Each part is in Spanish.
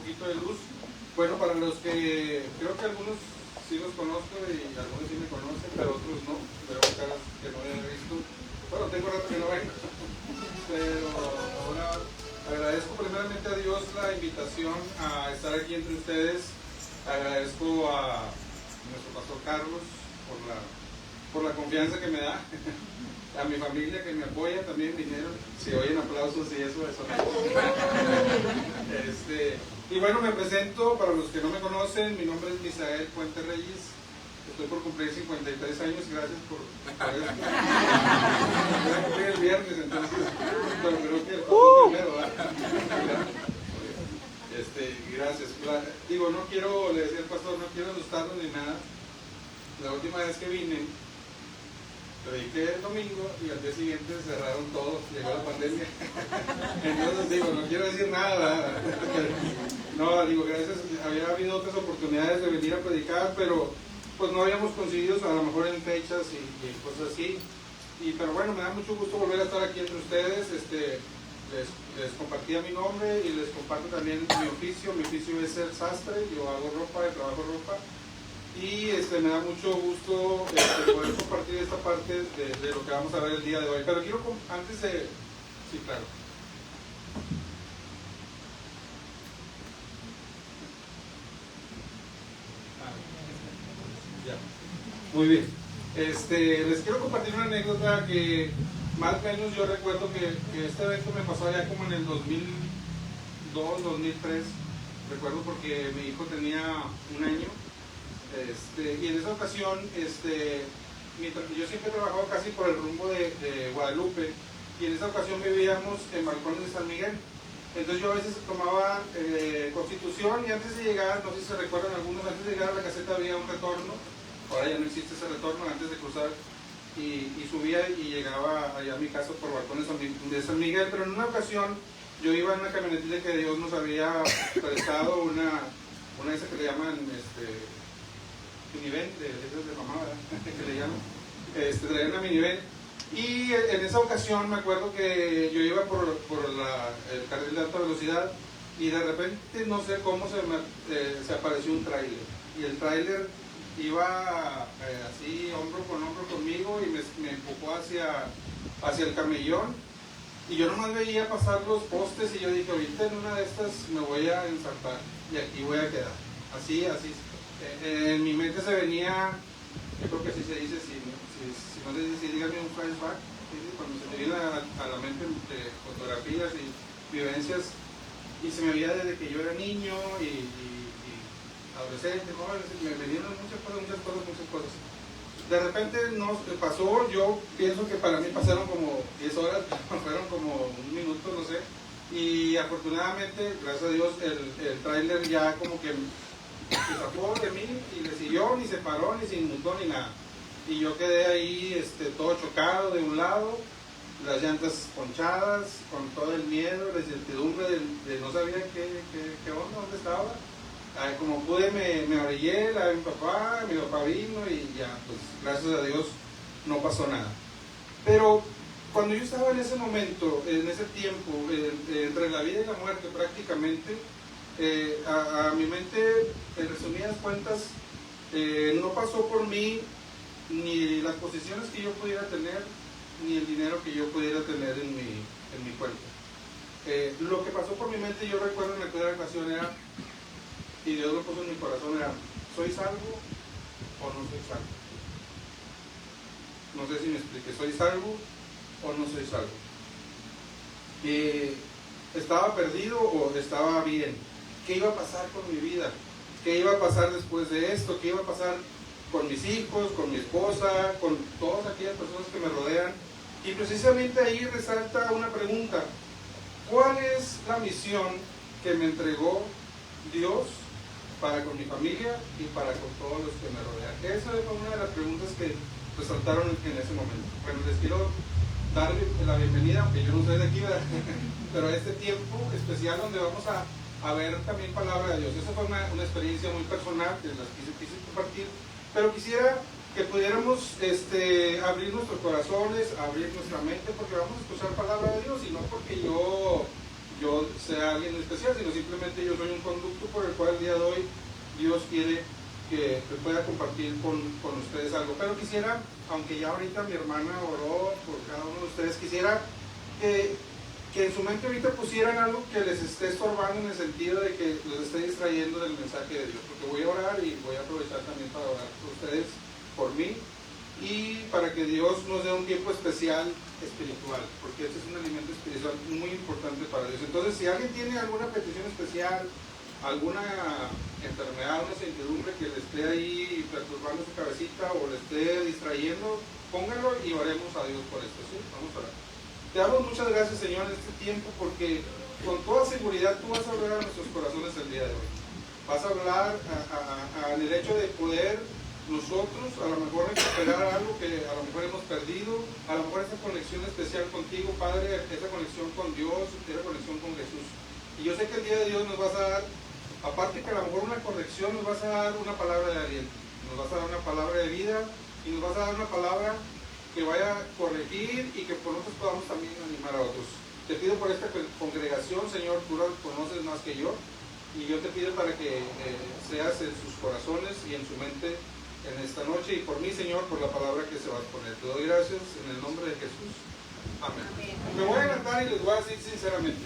poquito de luz. Bueno, para los que, creo que algunos sí los conozco y algunos sí me conocen, pero otros no. Veo caras que no había visto. Bueno, tengo rato que no vengo, pero ahora agradezco primeramente a Dios la invitación a estar aquí entre ustedes. Agradezco a nuestro pastor Carlos por la confianza que me da, a mi familia que me apoya, también vinieron, si oyen aplausos y eso y bueno, me presento, para los que no me conocen, mi nombre es Misael Puente Reyes, estoy por cumplir 53 años, gracias por esto. Voy a cumplir el viernes, entonces, pero creo que el primero, ¿verdad? Gracias. Digo, no quiero, le decía al pastor, no quiero asustarlo ni nada. La última vez que vine, prediqué el domingo y al día siguiente cerraron todo, llegó la pandemia. Entonces digo, no quiero decir nada. No, digo, gracias, había habido otras oportunidades de venir a predicar, pero pues no habíamos conseguido, a lo mejor en fechas y cosas así. Pero bueno, me da mucho gusto volver a estar aquí entre ustedes. Les compartía mi nombre y les comparto también mi oficio. Mi oficio es ser sastre, yo hago ropa, trabajo ropa. Y me da mucho gusto poder compartir esta parte de lo que vamos a ver el día de hoy. Pero quiero, antes de... Sí, claro. Ya. Muy bien. Les quiero compartir una anécdota que más o menos yo recuerdo que este evento me pasó ya como en el 2002, 2003. Recuerdo porque mi hijo tenía un año. Y en esa ocasión, yo siempre he trabajado casi por el rumbo de Guadalupe, y en esa ocasión vivíamos en Balcones de San Miguel. Entonces yo a veces tomaba Constitución, y antes de llegar, no sé si se recuerdan algunos, antes de llegar a la caseta había un retorno, ahora ya no existe ese retorno, antes de cruzar, y subía y llegaba allá a mi casa por Balcones de San Miguel. Pero en una ocasión yo iba en una camionetita que Dios nos había prestado, una de esas que le llaman minivan, esas de mamá, ¿verdad? Que le llaman, traía una minivan, y en esa ocasión me acuerdo que yo iba por el carril de alta velocidad, y de repente no sé cómo se apareció un tráiler, y el tráiler iba así hombro con hombro conmigo y me empujó hacia el camellón, y yo nomás veía pasar los postes y yo dije, ahorita en una de estas me voy a ensartar y aquí voy a quedar, así. En mi mente se venía, yo creo que así se dice, si no les dice, díganme un flashback, cuando se te viene a la mente fotografías y vivencias, y se me veía desde que yo era niño y adolescente, joven, me venían muchas cosas. De repente nos pasó, yo pienso que para mí pasaron como 10 horas, fueron como un minuto, no sé, y afortunadamente, gracias a Dios, el tráiler ya como que se sacó de mí y le siguió, ni se paró, ni se inmutó, ni nada. Y yo quedé ahí todo chocado de un lado, las llantas ponchadas, con todo el miedo, la incertidumbre de no sabía qué onda, dónde estaba. Como pude me orillé, la de mi papá vino y ya, pues gracias a Dios no pasó nada. Pero cuando yo estaba en ese momento, en ese tiempo, entre la vida y la muerte prácticamente, a mi mente, en resumidas cuentas, no pasó por mí ni las posiciones que yo pudiera tener, ni el dinero que yo pudiera tener en mi cuenta. Lo que pasó por mi mente, yo recuerdo en aquella ocasión era, y Dios lo puso en mi corazón, era, ¿soy salvo o no soy salvo? No sé si me expliqué, ¿soy salvo o no soy salvo? ¿Estaba perdido o estaba bien? ¿Qué iba a pasar con mi vida? ¿Qué iba a pasar después de esto? ¿Qué iba a pasar con mis hijos, con mi esposa, con todas aquellas personas que me rodean? Y precisamente ahí resalta una pregunta: ¿cuál es la misión que me entregó Dios para con mi familia y para con todos los que me rodean? Esa fue una de las preguntas que resaltaron en ese momento. Bueno, les quiero dar la bienvenida, aunque yo no soy de aquí, ¿verdad? Pero a este tiempo especial donde vamos a ver también palabra de Dios. Esa fue una experiencia muy personal que las quise compartir, pero quisiera que pudiéramos abrir nuestros corazones, abrir nuestra mente, porque vamos a escuchar palabra de Dios, y no porque yo yo sea alguien especial, sino simplemente yo soy un conducto por el cual el día de hoy Dios quiere que pueda compartir con ustedes algo. Pero quisiera, aunque ya ahorita mi hermana oró por cada uno de ustedes, quisiera que en su mente ahorita pusieran algo que les esté estorbando, en el sentido de que los esté distrayendo del mensaje de Dios, porque voy a orar y voy a aprovechar también para orar por ustedes, por mí, y para que Dios nos dé un tiempo especial espiritual, porque este es un alimento espiritual muy importante para Dios. Entonces, si alguien tiene alguna petición especial, alguna enfermedad, una incertidumbre que le esté ahí perturbando su cabecita o le esté distrayendo, póngalo y oremos a Dios por esto, ¿sí? Vamos a orar. Te damos muchas gracias, Señor, en este tiempo, porque con toda seguridad tú vas a hablar a nuestros corazones el día de hoy. Vas a hablar en el hecho de poder nosotros a lo mejor recuperar algo que a lo mejor hemos perdido, a lo mejor esa conexión especial contigo, Padre, esa conexión con Dios, esa conexión con Jesús. Y yo sé que el día de Dios nos vas a dar, aparte que a lo mejor una corrección, nos vas a dar una palabra de aliento, nos vas a dar una palabra de vida y nos vas a dar una palabra que vaya a corregir y que por nosotros podamos también animar a otros. Te pido por esta congregación, Señor, tú la conoces más que yo, y yo te pido para que seas en sus corazones y en su mente en esta noche, y por mí, Señor, por la palabra que se va a exponer. Te doy gracias en el nombre de Jesús. Amén. Me voy a adelantar y les voy a decir sinceramente,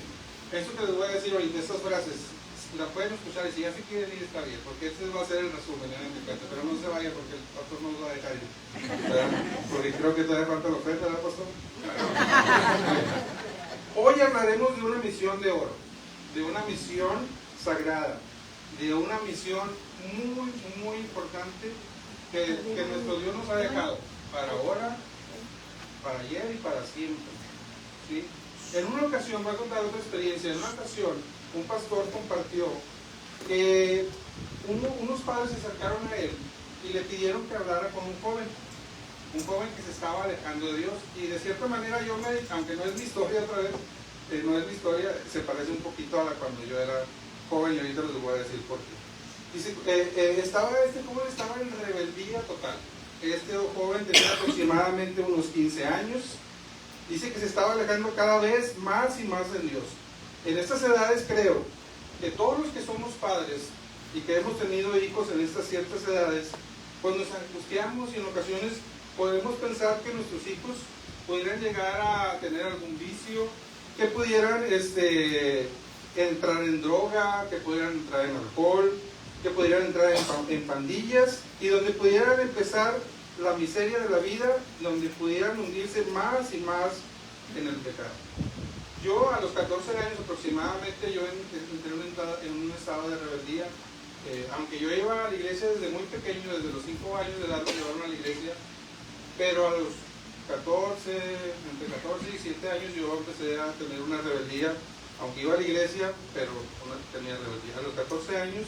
eso que les voy a decir hoy, de estas frases, la pueden escuchar y si ya se quieren ir está bien, porque este va a ser el resumen en mi cuenta, pero no se vaya porque el pastor no nos va a dejar ir, ¿verdad? Porque creo que todavía falta la oferta, ¿verdad, pastor? Hoy hablaremos de una misión de oro, de una misión sagrada, de una misión muy, muy importante que nuestro Dios nos ha dejado para ahora, para ayer y para siempre, ¿sí? En una ocasión, voy a contar otra experiencia. En una ocasión, un pastor compartió que unos padres se acercaron a él y le pidieron que hablara con un joven que se estaba alejando de Dios. Y de cierta manera aunque no es mi historia otra vez, no es mi historia, se parece un poquito a la cuando yo era joven, y ahorita les voy a decir por qué. Dice, este joven estaba en rebeldía total. Este joven tenía aproximadamente unos 15 años. Dice que se estaba alejando cada vez más y más de Dios. En estas edades creo que todos los que somos padres y que hemos tenido hijos en estas ciertas edades, pues nos angustiamos y en ocasiones podemos pensar que nuestros hijos pudieran llegar a tener algún vicio, que pudieran entrar en droga, que pudieran entrar en alcohol, que pudieran entrar en pandillas, y donde pudieran empezar la miseria de la vida, donde pudieran hundirse más y más en el pecado. Yo a los 14 años aproximadamente, yo entré en un estado de rebeldía, aunque yo iba a la iglesia desde muy pequeño, desde los 5 años de edad me llevaron a la iglesia, pero a los entre 14 y 7 años yo empecé a tener una rebeldía, aunque iba a la iglesia, pero tenía rebeldía. A los 14 años,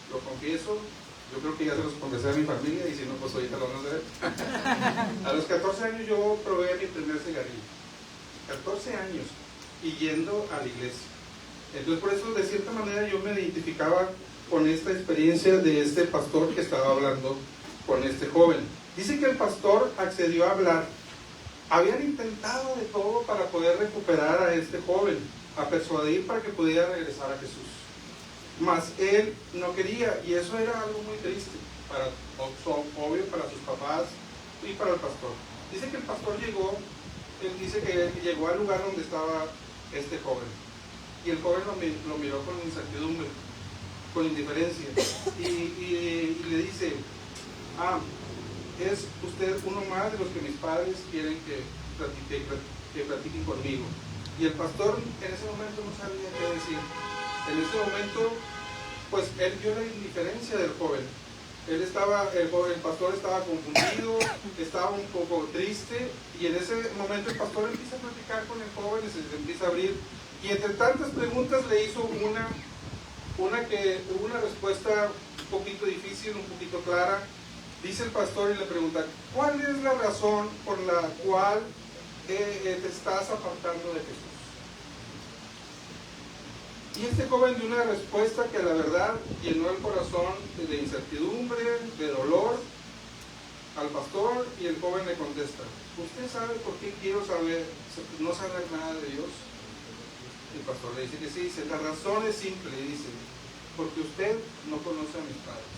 lo confieso, yo creo que ya se los confesé a mi familia, y si no, pues ahorita lo van a hacer. A los 14 años yo probé mi primer cigarrillo. 14 años, y yendo a la iglesia. Entonces, por eso, de cierta manera, yo me identificaba con esta experiencia de este pastor que estaba hablando con este joven. Dice que el pastor accedió a hablar. Habían intentado de todo para poder recuperar a este joven, a persuadir para que pudiera regresar a Jesús. Mas él no quería, y eso era algo muy triste, obvio para sus papás y para el pastor. Dice que el pastor llegó, él dice que llegó al lugar donde estaba este joven, y el joven lo miró con incertidumbre, con indiferencia, y le dice, es usted uno más de los que mis padres quieren que platiquen conmigo. Y el pastor en ese momento no sabía qué decir. En ese momento, pues él vio la indiferencia del joven. El pastor estaba confundido, estaba un poco triste, y en ese momento el pastor empieza a platicar con el joven y se empieza a abrir, y entre tantas preguntas le hizo una respuesta un poquito difícil, un poquito clara. Dice el pastor y le pregunta, ¿cuál es la razón por la cual te estás apartando de Jesús? Y este joven dio una respuesta que la verdad llenó el corazón de incertidumbre, de dolor al pastor, y el joven le contesta, ¿usted sabe por qué quiero no saber nada de Dios? El pastor le dice que sí, dice, la razón es simple, dice, porque usted no conoce a mis padres.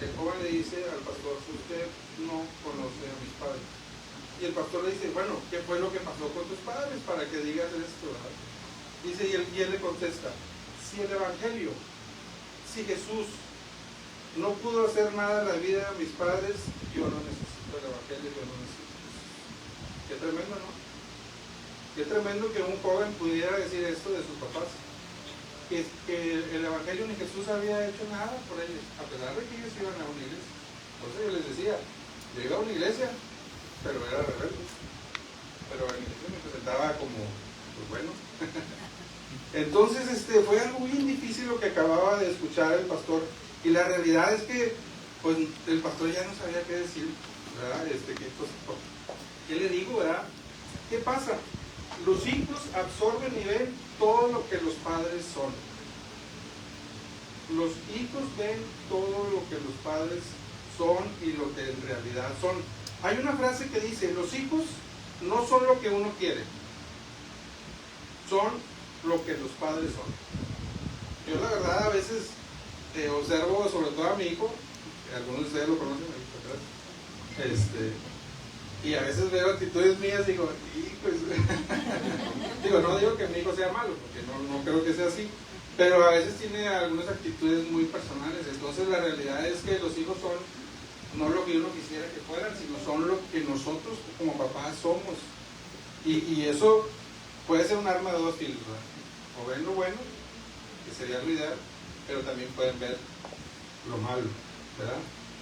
El joven le dice al pastor, usted no conoce a mis padres. Y el pastor le dice, bueno, ¿qué fue lo que pasó con tus padres para que digas esto? ¿Verdad? Dice, y él le contesta, si el Evangelio, si Jesús no pudo hacer nada en la vida de mis padres, yo no necesito el Evangelio, yo no necesito Jesús. Qué tremendo, ¿no? Qué tremendo que un joven pudiera decir esto de sus papás. Que el Evangelio ni Jesús había hecho nada por ellos, a pesar de que ellos iban a una iglesia. Por eso yo les decía, yo iba a una iglesia, pero era rebelde. Pero en la iglesia me presentaba como, pues bueno. Entonces fue algo bien difícil lo que acababa de escuchar el pastor. Y la realidad es que pues el pastor ya no sabía qué decir, ¿verdad? ¿Qué le digo, verdad? ¿Qué pasa? Los hijos absorben y ven todo lo que los padres son. Los hijos ven todo lo que los padres son y lo que en realidad son. Hay una frase que dice, los hijos no son lo que uno quiere, son lo que los padres son. Yo la verdad a veces observo sobre todo a mi hijo, algunos de ustedes lo conocen, y a veces veo actitudes mías y digo, pues, no digo que mi hijo sea malo, porque no creo que sea así, pero a veces tiene algunas actitudes muy personales. Entonces la realidad es que los hijos son no lo que uno quisiera que fueran, sino son lo que nosotros como papás somos. Y eso puede ser un arma de dos filos, ¿verdad? O ven lo bueno, que sería lo ideal, pero también pueden ver lo malo, ¿verdad?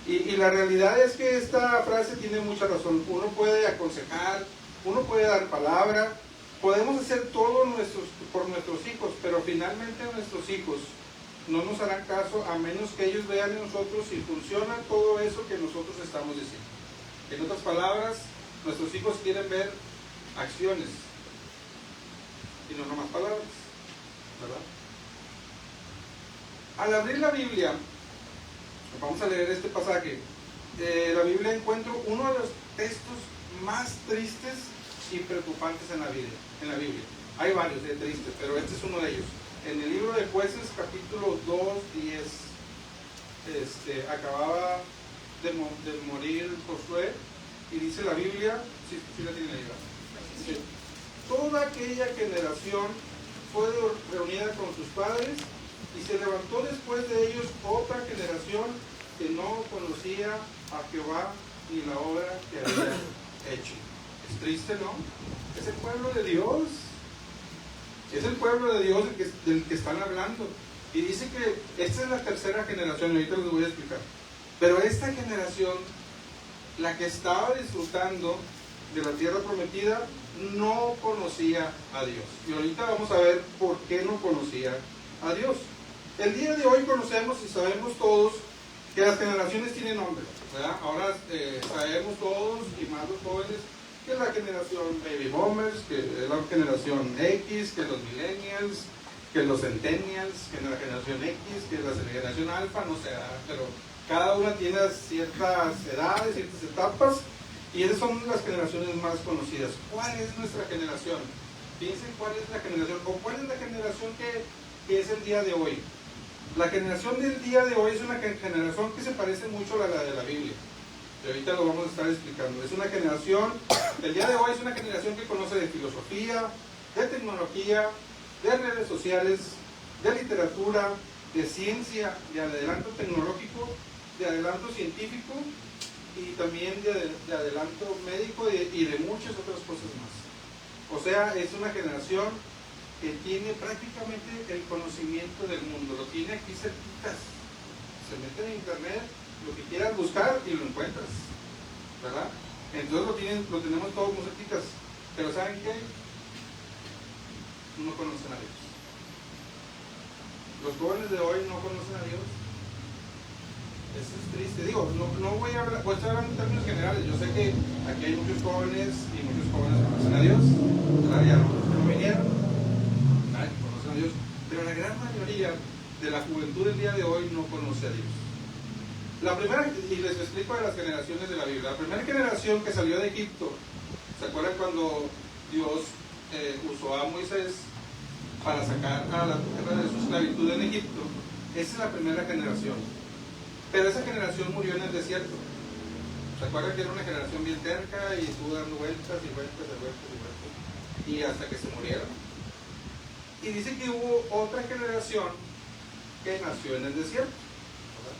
Y la realidad es que esta frase tiene mucha razón. Uno puede aconsejar, uno puede dar palabra, podemos hacer todo por nuestros hijos, pero finalmente nuestros hijos no nos harán caso a menos que ellos vean en nosotros si funciona todo eso que nosotros estamos diciendo. En otras palabras, nuestros hijos quieren ver acciones y no nomás palabras, ¿verdad? Al abrir la Biblia, vamos a leer este pasaje. De la Biblia encuentro uno de los textos más tristes y preocupantes en la Biblia. Hay varios de tristes, pero este es uno de ellos. En el libro de Jueces, capítulo 2:10, acababa de morir Josué, y dice la Biblia, sí la tiene ahí, ¿verdad? Sí. Toda aquella generación fue reunida con sus padres, y se levantó después de ellos otra generación que no conocía a Jehová ni la obra que había hecho. Es triste, ¿no? Es el pueblo de Dios. Es el pueblo de Dios del que están hablando. Y dice que esta es la tercera generación, y ahorita les voy a explicar. Pero esta generación, la que estaba disfrutando de la tierra prometida, no conocía a Dios. Y ahorita vamos a ver por qué no conocía a Dios. El día de hoy conocemos y sabemos todos que las generaciones tienen nombre, ¿verdad? Ahora sabemos todos, y más los jóvenes, que es la generación Baby Boomers, que es la generación X, que los Millennials, que los Centennials, que es la generación X, que es la generación Alpha, no sé, pero cada una tiene ciertas edades, ciertas etapas, y esas son las generaciones más conocidas. ¿Cuál es nuestra generación? Piensen cuál es la generación, o cuál es la generación que es el día de hoy. La generación del día de hoy es una generación que se parece mucho a la de la Biblia. Y ahorita lo vamos a estar explicando. Es una generación, el día de hoy es una generación que conoce de filosofía, de tecnología, de redes sociales, de literatura, de ciencia, de adelanto tecnológico, de adelanto científico y también de adelanto médico y de muchas otras cosas más. O sea, es una generación que tiene prácticamente el conocimiento del mundo, lo tiene aquí cerquitas. Se mete en internet, lo que quieras buscar y lo encuentras, ¿verdad? Entonces lo tenemos todos muy cerquitas. Pero ¿saben qué? No conocen a Dios. Los jóvenes de hoy no conocen a Dios. Eso es triste. Digo, no voy a hablar, voy a estar hablando en términos generales. Yo sé que aquí hay muchos jóvenes y muchos jóvenes que conocen a Dios, ¿verdad? Ya no vinieron, conocen a Dios, pero la gran mayoría de la juventud del día de hoy no conoce a Dios. La primera, y les explico de las generaciones de la Biblia, la primera generación que salió de Egipto, ¿se acuerdan cuando Dios usó a Moisés para sacar a la tierra de su esclavitud en Egipto. Esa es la primera generación. Pero esa generación murió en el desierto. ¿Se acuerdan que era una generación bien terca y estuvo dando vueltas y vueltas y vueltas y vueltas? Y hasta que se murieron. Y dice que hubo otra generación que nació en el desierto, ¿verdad?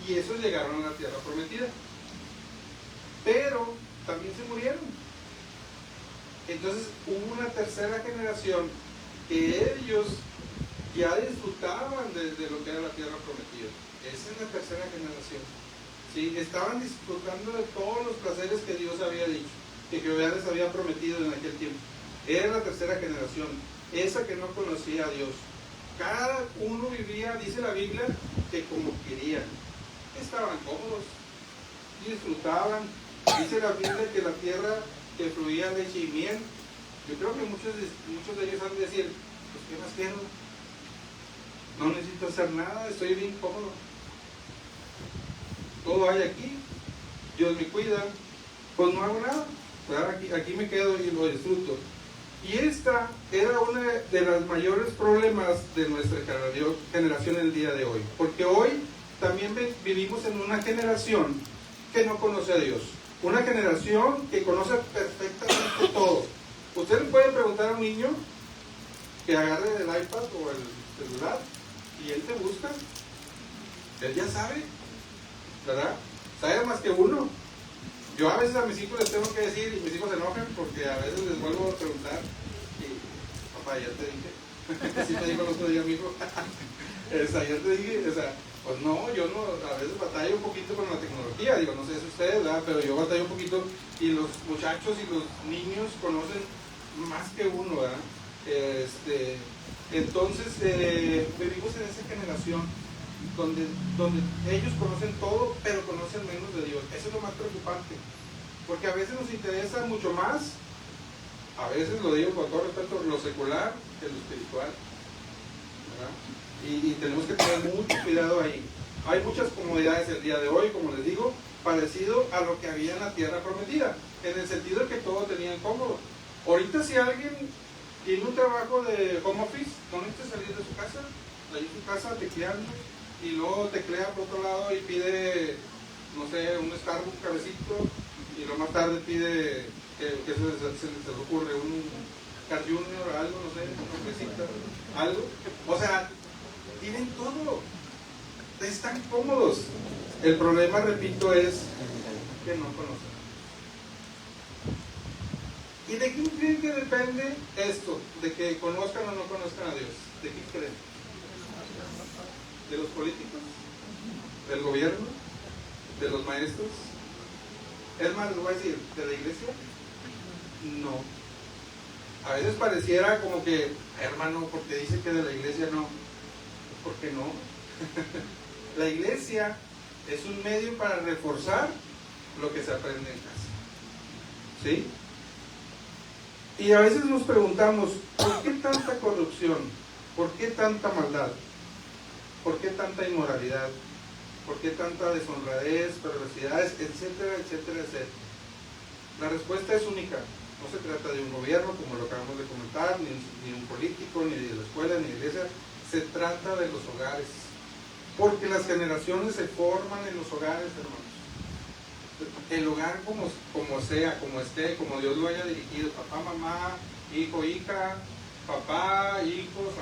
Y esos llegaron a la tierra prometida. Pero también se murieron. Entonces hubo una tercera generación que ellos ya disfrutaban de lo que era la tierra prometida. Esa es la tercera generación. ¿Sí? Estaban disfrutando de todos los placeres que Dios había dicho, que Jehová les había prometido en aquel tiempo. Era la tercera generación, esa que no conocía a Dios. Cada uno vivía, dice la Biblia, que como querían. Estaban cómodos, disfrutaban. Dice la Biblia que la tierra que fluía leche y miel. Yo creo que muchos de ellos han de decir, pues ¿qué más quiero? No necesito hacer nada, estoy bien cómodo. Todo hay aquí, Dios me cuida, pues no hago nada, aquí me quedo y lo disfruto. Y esta era uno de los mayores problemas de nuestra generación el día de hoy, porque hoy también vivimos en una generación que no conoce a Dios, una generación que conoce perfectamente todo. Usted le puede preguntar a un niño que agarre el iPad o el celular y él te busca, él ya sabe, ¿verdad? Sabe más que uno. Yo a veces a mis hijos les tengo que decir y mis hijos se enojan porque a veces les vuelvo a preguntar y papá, ya te dije. Así me dijo el otro día mi hijo. Ya te dije, pues no, yo no, a veces batallo un poquito con la tecnología, digo, no sé si ustedes, ¿verdad? Pero yo batallo un poquito y los muchachos y los niños conocen más que uno, ¿verdad? Entonces vivimos en esa generación donde ellos conocen todo, pero conocen menos de Dios. Eso es lo más preocupante, porque a veces nos interesa mucho más, a veces lo digo con todo respeto, lo secular que lo espiritual, ¿verdad? Y tenemos que tener mucho cuidado ahí. Hay muchas comodidades el día de hoy, como les digo, parecido a lo que había en la tierra prometida, en el sentido de que todo tenían cómodo. Ahorita si alguien tiene un trabajo de home office, no necesita salir de su casa, ahí en su casa tecleando, y luego teclea por otro lado y pide, no sé, un Starbucks cabecito, y luego más tarde pide, que se les ocurre, un Car Junior o algo, no sé, una mesita, algo. O sea, tienen todo, están cómodos. El problema, repito, es que no conocen. ¿Y de quién creen que depende esto? ¿De que conozcan o no conozcan a Dios? ¿De quién creen? ¿De los políticos? ¿Del gobierno? ¿De los maestros? Es más, les voy a decir, ¿de la iglesia? No. A veces pareciera como que, hermano, porque dice que de la iglesia no. ¿Por qué no? La iglesia es un medio para reforzar lo que se aprende en casa. ¿Sí? Y a veces nos preguntamos, ¿por qué tanta corrupción? ¿Por qué tanta maldad? ¿Por qué tanta inmoralidad? ¿Por qué tanta deshonradez, perversidades, etcétera, etcétera, etcétera? La respuesta es única. No se trata de un gobierno, como lo acabamos de comentar, ni un político, ni de la escuela, ni de la iglesia. Se trata de los hogares. Porque las generaciones se forman en los hogares, hermanos. El hogar como sea, como esté, como Dios lo haya dirigido, papá, mamá, hijo, hija, papá, hijos,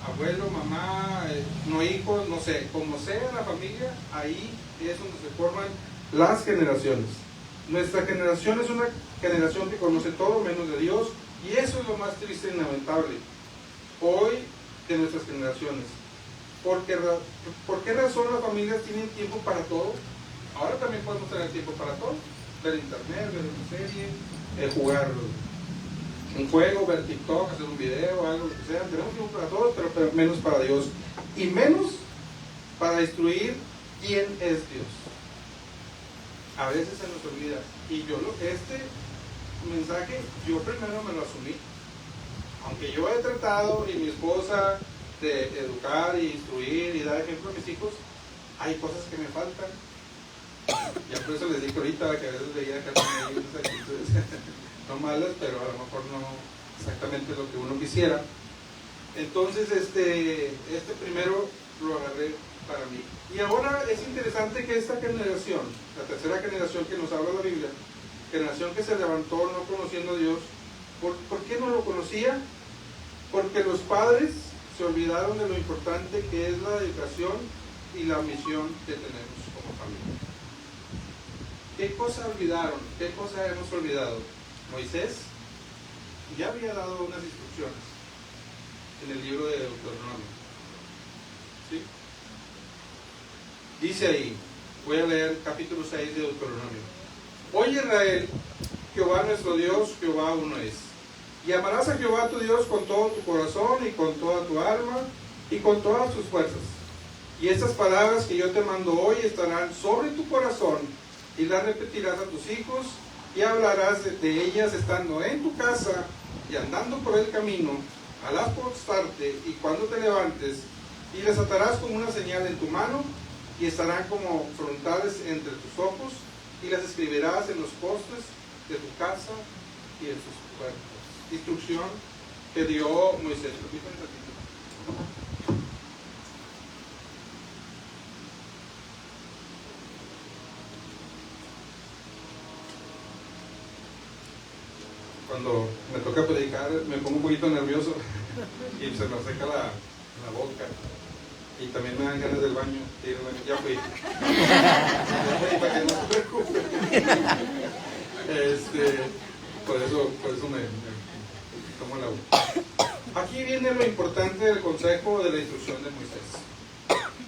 abuelo, mamá, no hijos, no sé, como sea la familia, ahí es donde se forman las generaciones. Nuestra generación es una generación que conoce todo menos de Dios, y eso es lo más triste y lamentable hoy de nuestras generaciones. ¿Por qué razón las familias tienen tiempo para todo? Ahora también podemos tener tiempo para todo, ver internet, ver una serie, jugar un juego, ver TikTok, hacer un video, algo lo que sea. Tenemos tiempo para todo, pero menos para Dios, y menos para instruir quién es Dios. A veces se nos olvida, y este mensaje yo primero me lo asumí, aunque yo he tratado, y mi esposa, de educar y instruir y dar ejemplo a mis hijos, hay cosas que me faltan. Ya por eso les dije ahorita que a veces veía que hay unas actitudes no malas, pero a lo mejor no exactamente lo que uno quisiera. Entonces este primero lo agarré para mí. Y ahora es interesante que esta generación, la tercera generación que nos habla la Biblia, generación que se levantó no conociendo a Dios, ¿por qué no lo conocía? Porque los padres se olvidaron de lo importante que es la educación y la misión que tenemos como familia. ¿Qué cosa olvidaron? ¿Qué cosa hemos olvidado? Moisés ya había dado unas instrucciones en el libro de Deuteronomio. ¿Sí? Dice ahí, voy a leer capítulo 6 de Deuteronomio. Oye Israel, Jehová nuestro Dios, Jehová uno es. Y amarás a Jehová tu Dios con todo tu corazón y con toda tu alma y con todas tus fuerzas. Y estas palabras que yo te mando hoy estarán sobre tu corazón y las repetirás a tus hijos y hablarás de ellas estando en tu casa y andando por el camino, al acostarte y cuando te levantes, y las atarás como una señal en tu mano y estarán como frontales entre tus ojos y las escribirás en los postes de tu casa y en sus puertas. Instrucción que dio Moisés. Cuando me toca predicar me pongo un poquito nervioso y se me seca la boca y también me dan ganas del baño. Ya fui. Para que no se preocupe. Por eso me tomo el agua. Aquí viene lo importante del consejo de la instrucción de Moisés.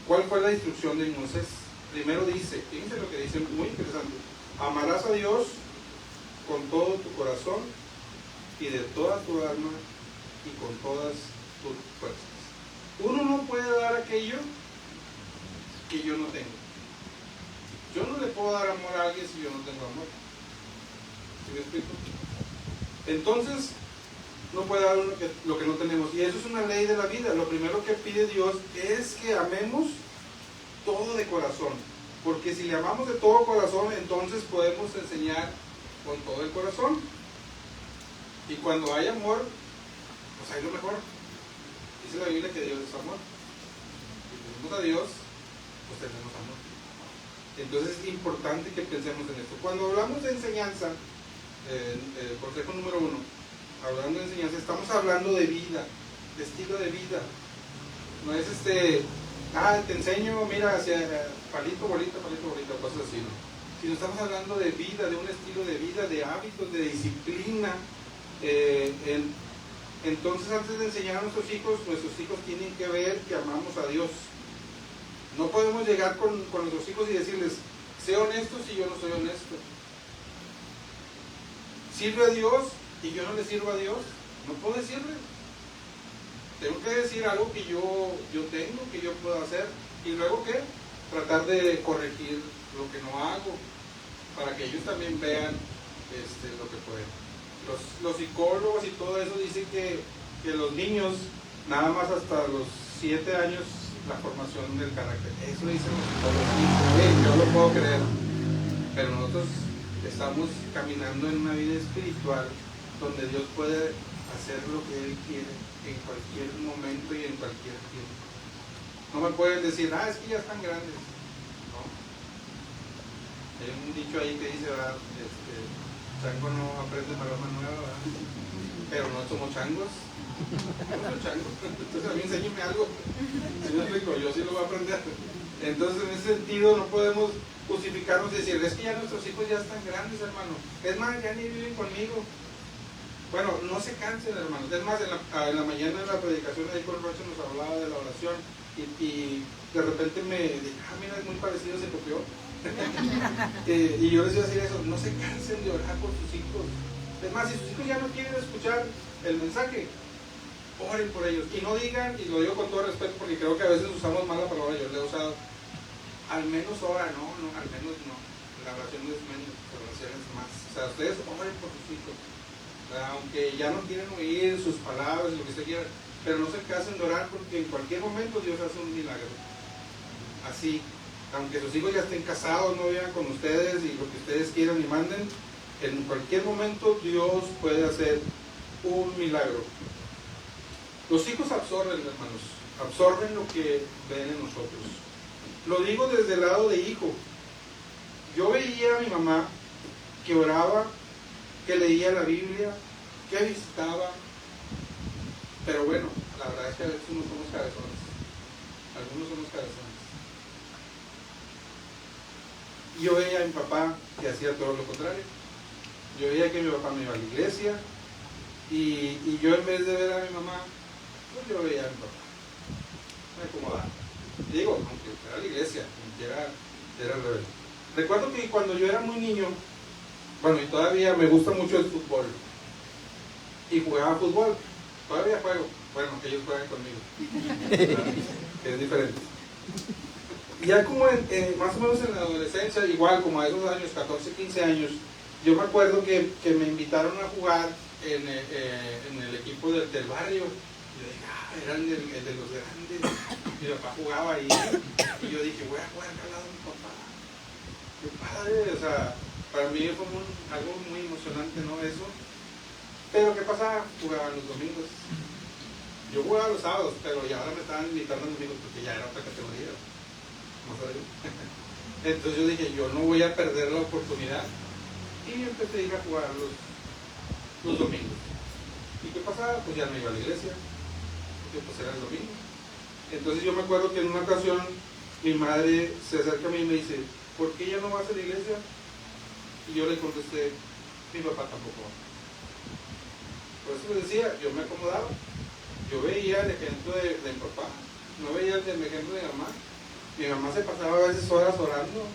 ¿Cuál fue la instrucción de Moisés? Primero dice, fíjense lo que dice, muy interesante. Amarás a Dios con todo tu corazón y de toda tu alma y con todas tus fuerzas. Uno no puede dar aquello que yo no tengo. Yo no le puedo dar amor a alguien si yo no tengo amor. ¿Sí me explico? Entonces, no puede dar lo que no tenemos. Y eso es una ley de la vida. Lo primero que pide Dios es que amemos todo de corazón. Porque si le amamos de todo corazón, entonces podemos enseñar con todo el corazón. Y cuando hay amor, pues hay lo mejor. Dice la Biblia que Dios es amor. Si tenemos a Dios, pues tenemos amor. Entonces es importante que pensemos en esto. Cuando hablamos de enseñanza, el consejo número 1, hablando de enseñanza, estamos hablando de vida, de estilo de vida. No es te enseño, mira, hacia palito, bolita, cosas así, ¿no? Sino estamos hablando de vida, de un estilo de vida, de hábitos, de disciplina. Entonces, antes de enseñar a nuestros hijos tienen que ver que amamos a Dios. No podemos llegar con nuestros hijos y decirles, sé honesto si yo no soy honesto. ¿Sirve a Dios y yo no le sirvo a Dios? No puedo decirle. Tengo que decir algo que yo tengo, que yo puedo hacer. Y luego, ¿qué? Tratar de corregir lo que no hago, para que ellos también vean lo que pueden. Los psicólogos y todo eso dicen que los niños, nada más hasta los 7 años, la formación del carácter. Eso dicen los psicólogos. Yo lo puedo creer. Pero nosotros estamos caminando en una vida espiritual donde Dios puede hacer lo que Él quiere en cualquier momento y en cualquier tiempo. No me pueden decir, es que ya están grandes. No. Hay un dicho ahí que dice, chango no aprende maroma nueva, ¿verdad? Pero no somos changos. No soy chango. Entonces a mí enséñeme algo. Si no explico, yo sí lo voy a aprender. Entonces en ese sentido no podemos justificarnos y decir, es que ya nuestros hijos ya están grandes, hermano. Es más, ya ni viven conmigo. Bueno, no se cansen, hermanos. Es más, en la mañana de la predicación ahí con Rocha nos hablaba de la oración y de repente me dije, mira, es muy parecido, se copió. Y yo les iba a decir eso, no se cansen de orar por sus hijos. Es más, si sus hijos ya no quieren escuchar el mensaje, oren por ellos. Y no digan, y lo digo con todo respeto porque creo que a veces usamos mal la palabra, yo la he usado, al menos ora, no, al menos no. La oración no es menos, la oración es más. O sea, ustedes oren por sus hijos. Aunque ya no quieren oír sus palabras, lo que usted quiera, pero no se cansen de orar porque en cualquier momento Dios hace un milagro. Así, aunque sus hijos ya estén casados, no vivan con ustedes y lo que ustedes quieran y manden, en cualquier momento Dios puede hacer un milagro. Los hijos absorben, hermanos, absorben lo que ven en nosotros. Lo digo desde el lado de hijo. Yo veía a mi mamá que oraba, que leía la Biblia, que visitaba, pero bueno, la verdad es que a veces no somos cabezones. Algunos somos cabezones. Y yo veía a mi papá que hacía todo lo contrario. Yo veía que mi papá me iba a la iglesia y yo, en vez de ver a mi mamá, pues yo veía a mi papá. Me acomodaba. Digo, aunque era la iglesia, era rebelde. Recuerdo que cuando yo era muy niño, bueno, y todavía me gusta mucho el fútbol, y jugaba fútbol, todavía juego, bueno, que ellos juegan conmigo, que es diferente. Y ya como más o menos en la adolescencia, igual como a esos años, 14, 15 años, yo me acuerdo que me invitaron a jugar en el equipo del barrio. Yo dije, era el de los grandes. Mi papá jugaba ahí, y yo dije, voy a jugar acá al lado de mi papá. Qué padre, o sea, para mí fue algo muy emocionante, ¿no? Eso. Pero ¿qué pasaba? Jugaba los domingos. Yo jugaba los sábados, pero ya ahora me estaban invitando los domingos porque ya era otra categoría. ¿No sabes? Entonces yo dije, yo no voy a perder la oportunidad. Y yo empecé a ir a jugar los domingos. ¿Y qué pasaba? Pues ya no iba a la iglesia, porque pues era el domingo. Entonces yo me acuerdo que en una ocasión mi madre se acerca a mí y me dice, ¿por qué ya no vas a la iglesia? Y yo le contesté, mi papá tampoco va. Por eso les decía, yo me acomodaba. Yo veía el ejemplo de mi papá, no veía el ejemplo de mi mamá. Mi mamá se pasaba a veces horas orando,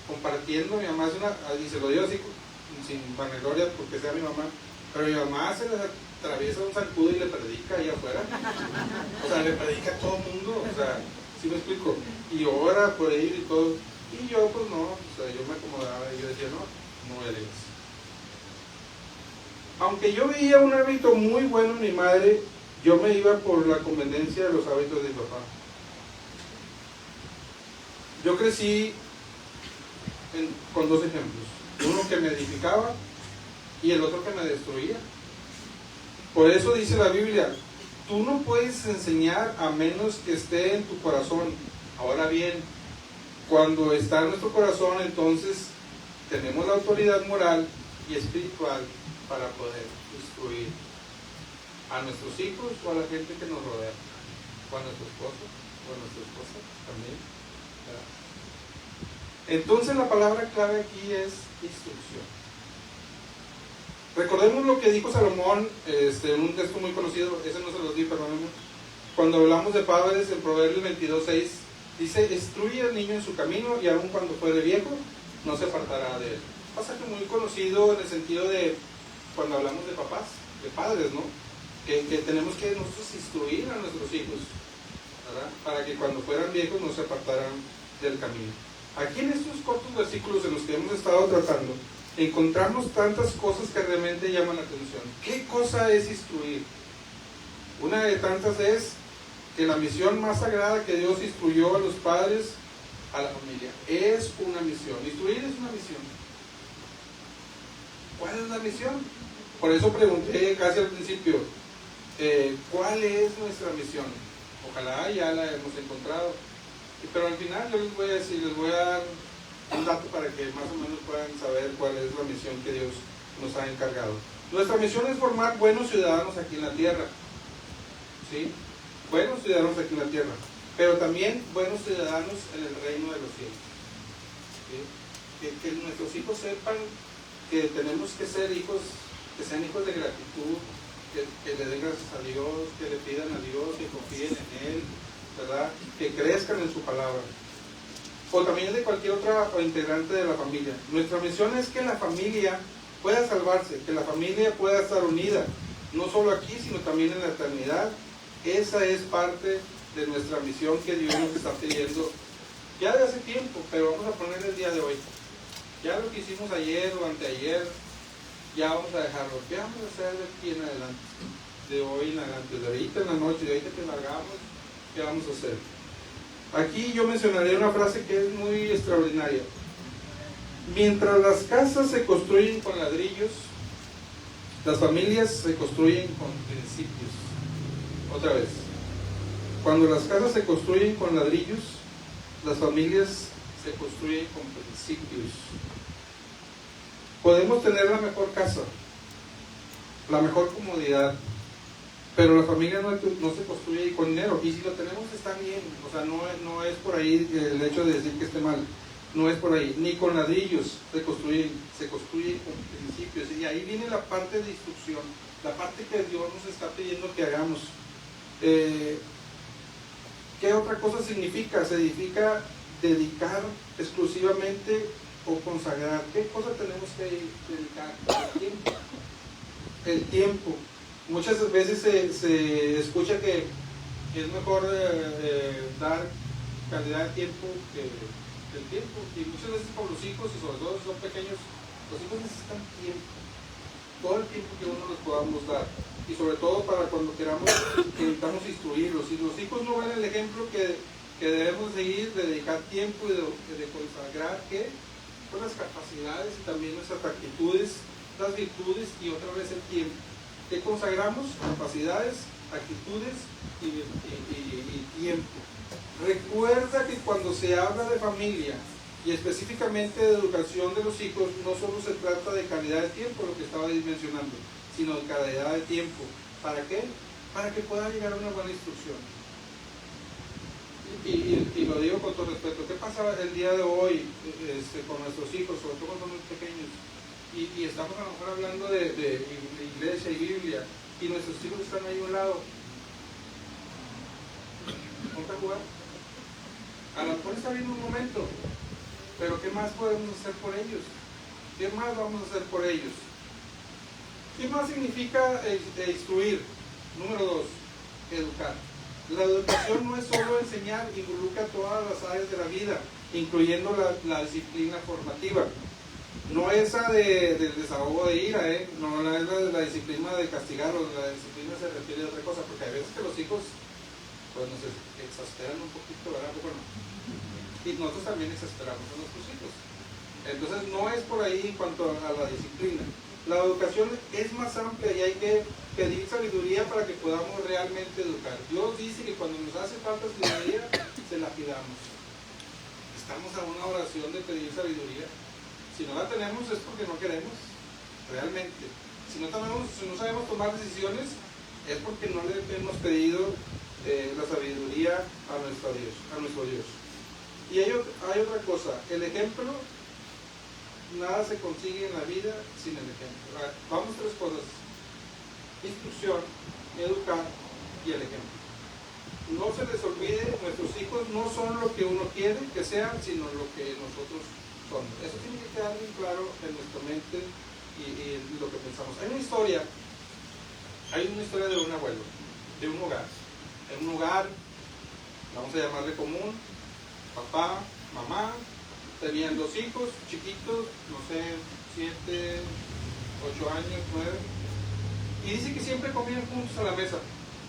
compartiendo. Mi mamá es y se lo digo así, sin vanagloria porque sea mi mamá, pero mi mamá se le atraviesa un zancudo y le predica ahí afuera. O sea, le predica a todo el mundo, o sea, ¿sí me explico? Y ora por ir y todo. Y yo pues no, o sea, yo me acomodaba y yo decía, no voy a la iglesia. Aunque yo veía un hábito muy bueno en mi madre, yo me iba por la conveniencia de los hábitos de mi papá. Yo crecí con dos ejemplos, uno que me edificaba y el otro que me destruía. Por eso dice la Biblia, tú no puedes enseñar a menos que esté en tu corazón. Ahora bien, cuando está en nuestro corazón, entonces tenemos la autoridad moral y espiritual para poder instruir a nuestros hijos o a la gente que nos rodea, o a nuestro esposo o a nuestra esposa también, ¿verdad? Entonces la palabra clave aquí es instrucción. Recordemos lo que dijo Salomón en un texto muy conocido, ese no se los di, perdónenme. Cuando hablamos de padres, en Proverbios 22:6, dice, instruye al niño en su camino y aun cuando fuere viejo, no se apartará de él. Pasaje muy conocido en el sentido de cuando hablamos de papás, de padres, ¿no? Que tenemos que nosotros instruir a nuestros hijos, ¿verdad? Para que cuando fueran viejos no se apartaran del camino. Aquí en estos cortos versículos en los que hemos estado tratando, encontramos tantas cosas que realmente llaman la atención. ¿Qué cosa es instruir? Una de tantas es que la misión más sagrada que Dios instruyó a los padres, a la familia, es una misión. Instruir es una misión. ¿Cuál es la misión? Por eso pregunté casi al principio, ¿cuál es nuestra misión? Ojalá ya la hemos encontrado. Pero al final yo les voy a decir, les voy a dar un dato para que más o menos puedan saber cuál es la misión que Dios nos ha encargado. Nuestra misión es formar buenos ciudadanos aquí en la tierra, ¿sí? Buenos ciudadanos aquí en la tierra, pero también buenos ciudadanos en el reino de los cielos, ¿sí? Que nuestros hijos sepan que tenemos que ser hijos, que sean hijos de gratitud, que le den gracias a Dios, que le pidan a Dios, que confíen en Él, ¿verdad? Que crezcan en su palabra. O también de cualquier otra integrante de la familia. Nuestra misión es que la familia pueda salvarse, que la familia pueda estar unida, no solo aquí, sino también en la eternidad. Esa es parte de nuestra misión que Dios nos está pidiendo ya de hace tiempo, pero vamos a poner el día de hoy. Ya lo que hicimos ayer o anteayer, ya vamos a dejarlo. ¿Qué vamos a hacer de aquí en adelante? De hoy en adelante, de ahorita en la noche, de ahorita que largamos, ¿qué vamos a hacer? Aquí yo mencionaré una frase que es muy extraordinaria. Mientras las casas se construyen con ladrillos, las familias se construyen con principios. Otra vez. Cuando las casas se construyen con ladrillos, las familias se construyen con principios. Podemos tener la mejor casa, la mejor comodidad, pero la familia no se construye con dinero. Y si lo tenemos está bien, o sea, no es por ahí el hecho de decir que esté mal. No es por ahí, ni con ladrillos se construye con principios. Y ahí viene la parte de instrucción, la parte que Dios nos está pidiendo que hagamos. ¿Qué otra cosa significa? Significa dedicar exclusivamente o consagrar. ¿Qué cosa tenemos que dedicar? El tiempo. El tiempo. Muchas veces se escucha que es mejor dar calidad de tiempo que el tiempo, y muchas veces con los hijos, y sobre todo si son pequeños, los hijos necesitan tiempo, todo el tiempo que uno les podamos dar, y sobre todo para cuando necesitamos instruirlos. Si los hijos no ven el ejemplo que debemos seguir, de dedicar tiempo y de consagrar ¿qué? Pues las capacidades y también nuestras actitudes, las virtudes y otra vez el tiempo. ¿Qué consagramos? Capacidades, actitudes y tiempo. Recuerda que cuando se habla de familia y específicamente de educación de los hijos, no solo se trata de calidad de tiempo, lo que estaba mencionando, sino de calidad de tiempo. ¿Para qué? Para que pueda llegar a una buena instrucción. Y lo digo con todo respeto. ¿Qué pasa el día de hoy con nuestros hijos, sobre todo cuando son muy pequeños? Y estamos a lo mejor hablando de iglesia y Biblia, y nuestros hijos están ahí a un lado. ¿Vamos a jugar? A lo mejor está bien un momento, pero ¿qué más podemos hacer por ellos? ¿Qué más vamos a hacer por ellos? ¿Qué más significa instruir? Número 2, educar. La educación no es solo enseñar, involucra todas las áreas de la vida, incluyendo la disciplina formativa. No esa del desahogo de ira, no es la disciplina de castigarlos, la disciplina se refiere a otra cosa, porque hay veces que los hijos pues nos exasperan un poquito, ¿verdad? Bueno, y nosotros también exasperamos a nuestros hijos. Entonces no es por ahí en cuanto a la disciplina. La educación es más amplia y hay que pedir sabiduría para que podamos realmente educar. Dios dice que cuando nos hace falta sabiduría, se la pidamos. Estamos a una oración de pedir sabiduría. Si no la tenemos es porque no queremos, realmente. Si no sabemos tomar decisiones, es porque no le hemos pedido la sabiduría a nuestro Dios. Y hay otra cosa, el ejemplo, nada se consigue en la vida sin el ejemplo. Vamos, 3 cosas: instrucción, educar y el ejemplo. No se les olvide, nuestros hijos no son lo que uno quiere que sean, sino lo que nosotros somos. Eso tiene que quedar bien claro en nuestra mente y en lo que pensamos. Hay una historia de un abuelo, de un hogar. En un hogar, vamos a llamarle común, papá, mamá, tenían 2 hijos chiquitos, no sé, 7, 8 años, 9, y dice que siempre comían juntos a la mesa,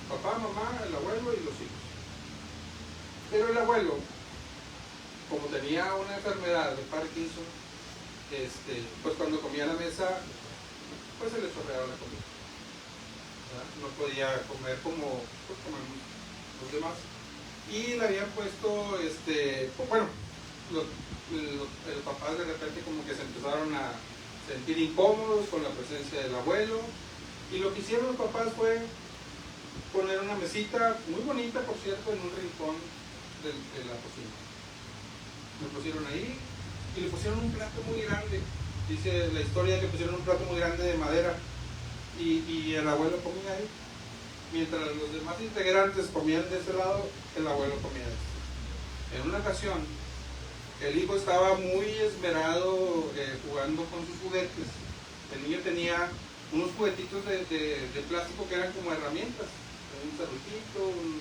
papá, mamá, el abuelo y los hijos. Pero el abuelo, como tenía una enfermedad de Parkinson, pues cuando comía a la mesa, pues se le chorreaba la comida. No podía comer como los demás, y le habían puesto los papás de repente como que se empezaron a sentir incómodos con la presencia del abuelo, y lo que hicieron los papás fue poner una mesita muy bonita, por cierto, en un rincón de la cocina. Lo pusieron ahí y le pusieron un plato muy grande. Dice la historia que pusieron un plato muy grande de madera, y el abuelo comía ahí. Mientras los demás integrantes comían de ese lado, el abuelo comía de este. En una ocasión, el hijo estaba muy esmerado jugando con sus juguetes. El niño tenía unos juguetitos de plástico que eran como herramientas. Un cerrujito, un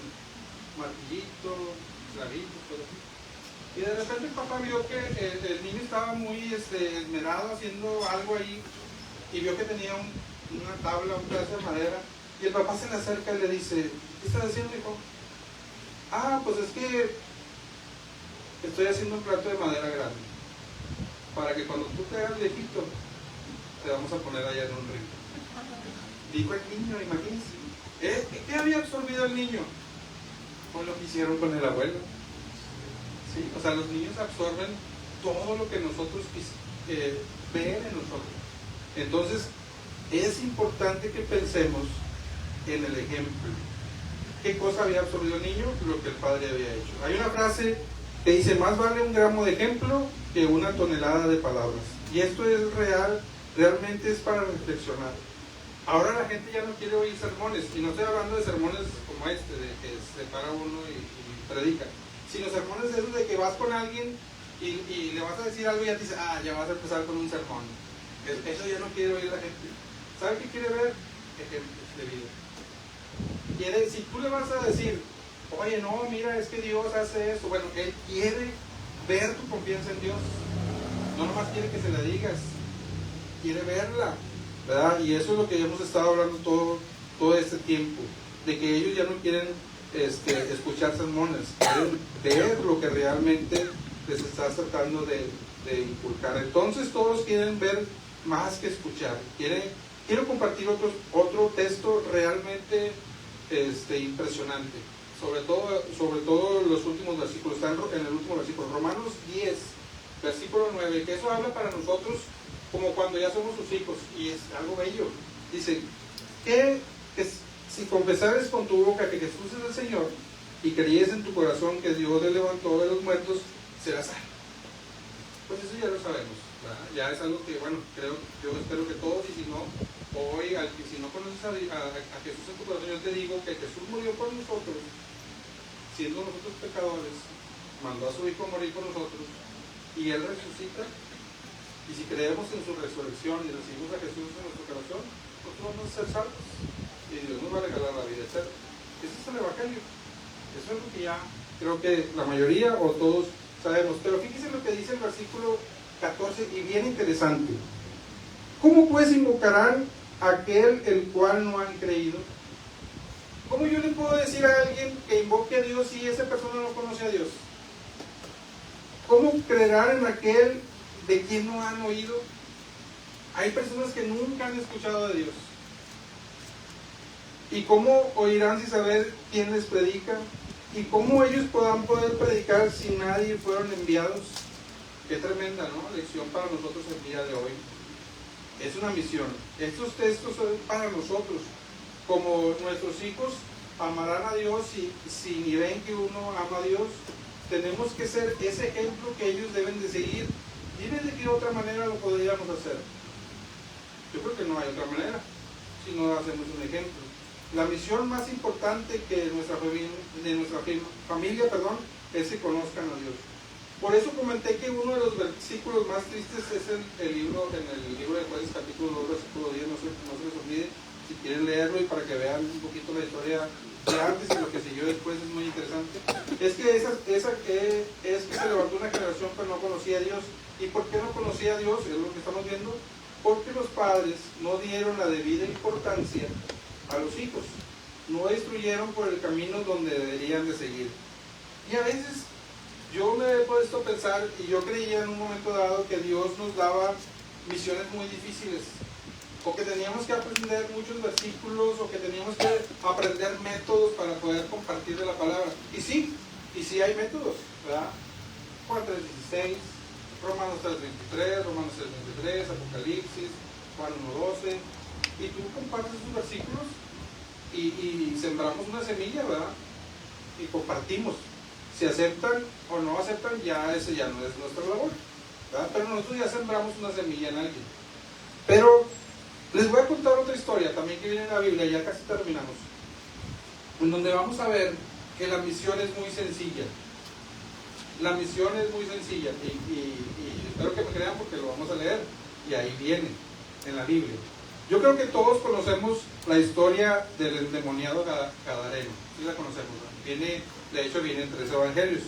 martillito, clavitos, todo así. Y de repente el papá vio que el niño estaba muy esmerado haciendo algo ahí, y vio que tenía una tabla, un pedazo de madera, y el papá se le acerca y le dice: ¿qué estás haciendo, hijo? Ah, pues es que estoy haciendo un plato de madera grande, para que cuando tú te hagas viejito, te vamos a poner allá en un río. Dijo el niño, imagínense. ¿Qué había absorbido el niño? Pues lo que hicieron con el abuelo. ¿Sí? O sea, los niños absorben todo lo que nosotros ven en nosotros. Entonces, es importante que pensemos en el ejemplo. ¿Qué cosa había absorbido el niño? Lo que el padre había hecho. Hay una frase que dice: más vale un gramo de ejemplo que una tonelada de palabras. Y esto es real, realmente es para reflexionar. Ahora la gente ya no quiere oír sermones, y no estoy hablando de sermones como de que se para uno y predica, sino sermones de esos de que vas con alguien y le vas a decir algo y ya te dice: ya vas a empezar con un sermón. Eso ya no quiere oír la gente. ¿Sabe qué quiere ver? Ejemplos de vida. Si tú le vas a decir: oye, no, mira, es que Dios hace eso, bueno, Él quiere ver tu confianza en Dios. No nomás quiere que se la digas, quiere verla, ¿verdad? Y eso es lo que hemos estado hablando todo este tiempo, de que ellos ya no quieren escuchar sermones, quieren ver lo que realmente les estás tratando de inculcar. Entonces todos quieren ver más que escuchar. Quiero compartir otro texto realmente impresionante, sobre todo los últimos versículos. Está en el último versículo, Romanos 10, versículo 9, que eso habla para nosotros como cuando ya somos sus hijos, y es algo bello. Dice que si confesares con tu boca que Jesús es el Señor y crees en tu corazón que Dios le levantó de los muertos, serás salvo. Pues eso ya lo sabemos, ¿verdad? Ya es algo que, bueno, yo espero que todos, y si no, hoy, si no conoces a Jesús en tu corazón, yo te digo que Jesús murió por nosotros, siendo nosotros pecadores, mandó a su Hijo a morir por nosotros, y Él resucita. Y si creemos en su resurrección y recibimos a Jesús en nuestro corazón, nosotros vamos a ser salvos y Dios nos va a regalar la vida eterna. Ese es el Evangelio. Eso es lo que ya creo que la mayoría o todos sabemos. Pero fíjense lo que dice el versículo 14, y bien interesante. ¿Cómo pues invocarán a aquel el cual no han creído? ¿Cómo yo le puedo decir a alguien que invoque a Dios si esa persona no conoce a Dios? ¿Cómo creerán en aquel de quien no han oído? Hay personas que nunca han escuchado de Dios. ¿Y cómo oirán sin saber quién les predica? ¿Y cómo ellos podrán poder predicar si nadie fueron enviados? Qué tremenda, ¿no?, lección para nosotros el día de hoy. Es una misión. Estos textos son para nosotros. Como nuestros hijos amarán a Dios, y si ni ven que uno ama a Dios, tenemos que ser ese ejemplo que ellos deben de seguir. Dime de qué otra manera lo podríamos hacer. Yo creo que no hay otra manera si no hacemos un ejemplo. La misión más importante que nuestra familia es que conozcan a Dios. Por eso comenté que uno de los versículos más tristes es en el libro de Jueces, capítulo 2, versículo 10. No se les olvide, si quieren leerlo, y para que vean un poquito la historia de antes y lo que siguió después, es muy interesante. Es que se levantó una generación que no conocía a Dios. ¿Y por qué no conocía a Dios? Es lo que estamos viendo. Porque los padres no dieron la debida importancia a los hijos, no instruyeron por el camino donde deberían de seguir. Y a veces yo me he puesto a pensar, y yo creía en un momento dado que Dios nos daba misiones muy difíciles, o que teníamos que aprender muchos versículos, o que teníamos que aprender métodos para poder compartir de la palabra. Y sí hay métodos, ¿verdad? Juan 3:16, Romanos 3:23, Romanos 3:23, Apocalipsis, Juan 1:12, y tú compartes esos versículos y sembramos una semilla, ¿verdad? Y compartimos. Si aceptan o no aceptan, ese ya no es nuestra labor, ¿verdad? Pero nosotros ya sembramos una semilla en alguien. Pero les voy a contar otra historia también que viene en la Biblia, ya casi terminamos, en donde vamos a ver que la misión es muy sencilla. La misión es muy sencilla, y espero que me crean porque lo vamos a leer, y ahí viene en la Biblia. Yo creo que todos conocemos la historia del endemoniado gadareno. Sí la conocemos, ¿no? De hecho viene en 3 evangelios.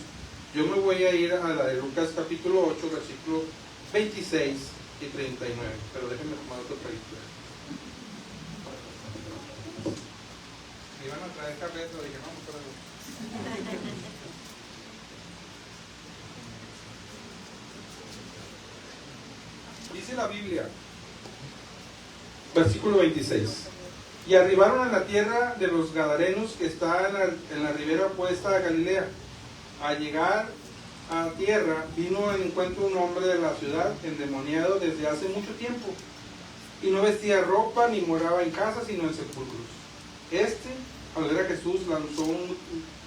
Yo me voy a ir a la de Lucas capítulo 8, versículo 26 y 39. Pero déjenme tomar otro traguito. Me iban a traer café, pero dije, no, pero... dice la Biblia. Versículo 26. Y arribaron a la tierra de los Gadarenos, que está en la ribera opuesta a Galilea. Al llegar a tierra, vino al encuentro un hombre de la ciudad, endemoniado desde hace mucho tiempo, y no vestía ropa ni moraba en casa, sino en sepulcros. Al ver a Jesús, lanzó un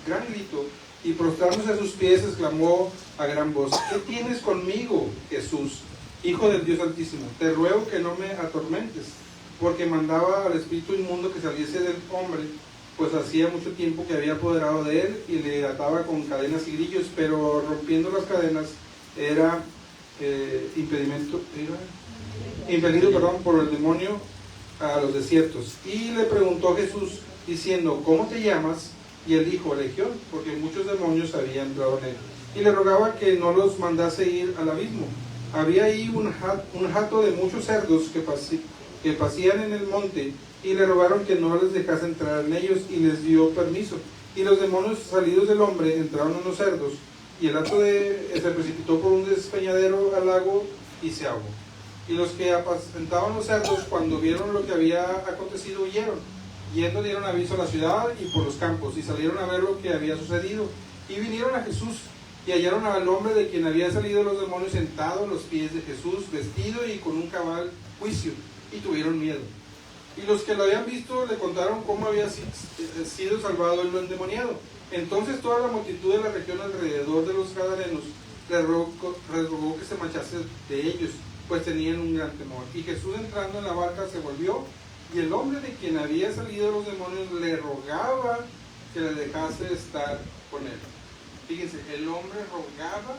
gran grito y prostrándose a sus pies, exclamó a gran voz: ¿Qué tienes conmigo, Jesús, Hijo del Dios Altísimo? Te ruego que no me atormentes. Porque mandaba al espíritu inmundo que saliese del hombre, pues hacía mucho tiempo que había apoderado de él, y le ataba con cadenas y grillos, pero rompiendo las cadenas era impelido por el demonio a los desiertos. Y le preguntó Jesús diciendo: ¿Cómo te llamas? Y él dijo: Legión, porque muchos demonios habían entrado en él. Y le rogaba que no los mandase ir al abismo. Había ahí un hato de muchos cerdos que pasían en el monte, y le rogaron que no les dejase entrar en ellos, y les dio permiso. Y los demonios salidos del hombre entraron en los cerdos, y el hato se precipitó por un despeñadero al lago y se ahogó. Y los que apacentaban los cerdos, cuando vieron lo que había acontecido, huyeron. Yendo dieron aviso a la ciudad y por los campos, y salieron a ver lo que había sucedido. Y vinieron a Jesús, y hallaron al hombre de quien habían salido los demonios sentado a los pies de Jesús, vestido y con un cabal juicio, y tuvieron miedo. Y los que lo habían visto le contaron cómo había sido salvado el endemoniado. Entonces toda la multitud de la región alrededor de los Gadarenos les rogó que se marchase de ellos, pues tenían un gran temor. Y Jesús, entrando en la barca, se volvió, y el hombre de quien había salido los demonios le rogaba que le dejase estar con él. Fíjense, el hombre rogaba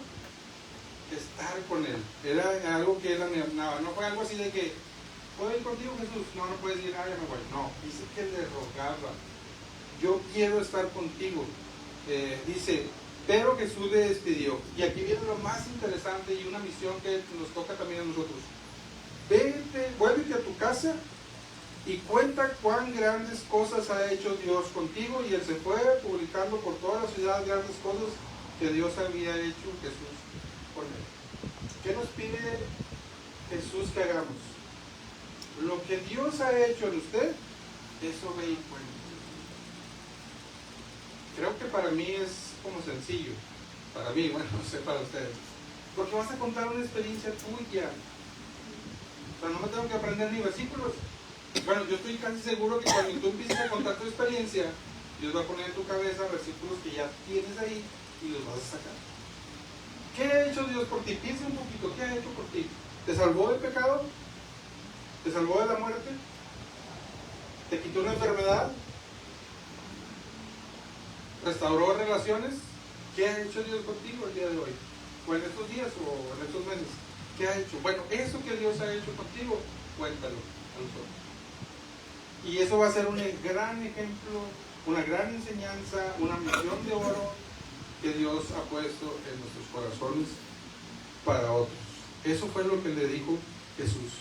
estar con él. Era algo que él anhelaba. No fue algo así de que: ¿puedo ir contigo, Jesús? No, no puedes ir, ya me voy. No, dice que le rogaba: yo quiero estar contigo. Dice, pero Jesús le despidió. Y aquí viene lo más interesante y una misión que nos toca también a nosotros. Vuélvete a tu casa y cuenta cuán grandes cosas ha hecho Dios contigo. Y él se fue publicando por toda la ciudad grandes cosas que Dios había hecho Jesús con él. ¿Qué nos pide Jesús que hagamos? Lo que Dios ha hecho en usted, eso ve y cuenta. Creo que para mí es como sencillo. Para mí, bueno, no sé para ustedes. Porque vas a contar una experiencia tuya. O sea, no me tengo que aprender ni versículos. Bueno, yo estoy casi seguro que cuando tú empieces a contar tu experiencia, Dios va a poner en tu cabeza versículos que ya tienes ahí y los vas a sacar. ¿Qué ha hecho Dios por ti? Piensa un poquito, ¿qué ha hecho por ti? ¿Te salvó del pecado? ¿Te salvó de la muerte? ¿Te quitó una enfermedad? ¿Restauró relaciones? ¿Qué ha hecho Dios contigo el día de hoy? ¿O en estos días o en estos meses? ¿Qué ha hecho? Bueno, eso que Dios ha hecho contigo, cuéntalo a nosotros. Y eso va a ser un gran ejemplo, una gran enseñanza, una misión de oro que Dios ha puesto en nuestros corazones para otros. Eso fue lo que le dijo Jesús.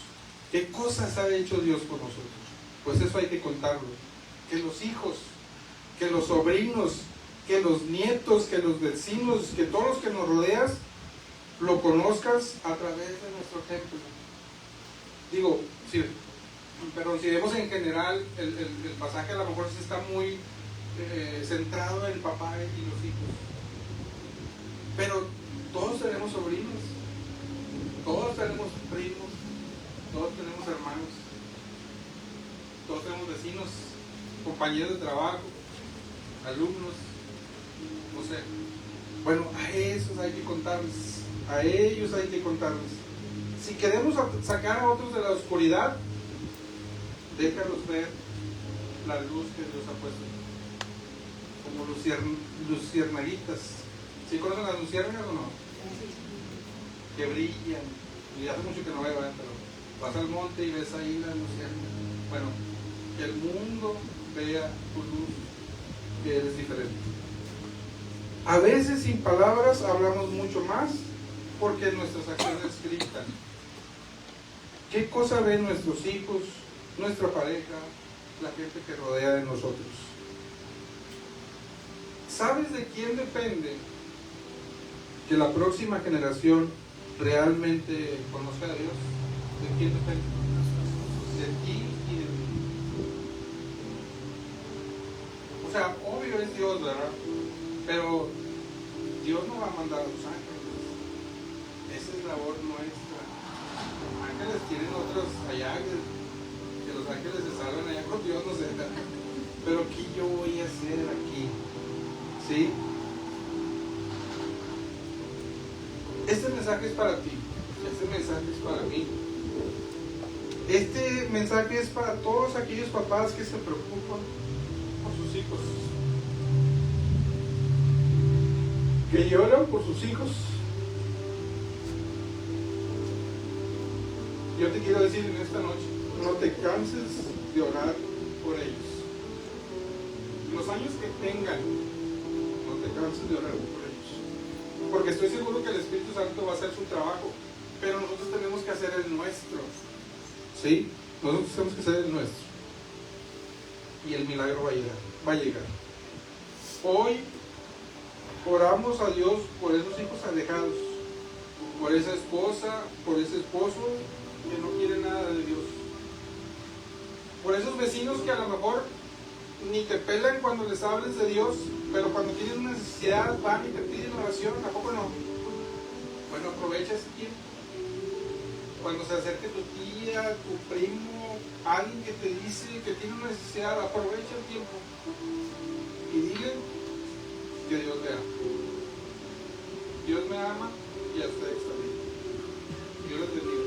¿Qué cosas ha hecho Dios con nosotros? Pues eso hay que contarlo. Que los hijos, que los sobrinos, que los nietos, que los vecinos, que todos los que nos rodeas, lo conozcas a través de nuestro ejemplo. Digo, sí, pero si vemos en general el pasaje, a lo mejor sí está muy centrado en el papá y los hijos. Pero todos tenemos sobrinos, todos tenemos primos, todos tenemos hermanos, todos tenemos vecinos, compañeros de trabajo, alumnos, no sé. Bueno, a esos hay que contarles, a ellos hay que contarles. Si queremos sacar a otros de la oscuridad, déjalos ver la luz que Dios ha puesto, como luciernaguitas. ¿Sí conocen las luciérnagas o no? Que brillan, y hace mucho que no veo, pero vas al monte y ves ahí las luciérnagas. Bueno, que el mundo vea tu luz, que eres diferente. A veces sin palabras hablamos mucho más porque nuestras acciones gritan. ¿Qué cosa ven nuestros hijos, nuestra pareja, la gente que rodea de nosotros? ¿Sabes de quién depende que la próxima generación realmente conozca a Dios? ¿De quién depende? De ti y de mí. O sea, obvio es Dios, ¿verdad? Pero Dios no va a mandar a los ángeles. Esa es labor nuestra. Ángeles tienen otros allá, que los ángeles se salvan allá con Dios, no sé. Pero ¿qué yo voy a hacer aquí? ¿Sí? Este mensaje es para ti. Este mensaje es para mí. Este mensaje es para todos aquellos papás que se preocupan por sus hijos, que lloran por sus hijos. Yo te quiero decir en esta noche, no te canses de orar por ellos. Los años que tengan, no te canses de orar por ellos. Porque estoy seguro que el Espíritu Santo va a hacer su trabajo, pero nosotros tenemos que hacer el nuestro. ¿Sí? Nosotros tenemos que hacer el nuestro. Y el milagro va a llegar. Va a llegar. Hoy oramos a Dios por esos hijos alejados, por esa esposa, por ese esposo que no quiere nada de Dios, por esos vecinos que a lo mejor ni te pelan cuando les hables de Dios, pero cuando tienen una necesidad van y te piden oración. ¿A poco no? Bueno, aprovecha ese tiempo. Cuando se acerque tu tía, tu primo, alguien que te dice que tiene una necesidad, aprovecha el tiempo y dile que Dios te ama. Dios me ama y a ustedes también. Dios les bendiga.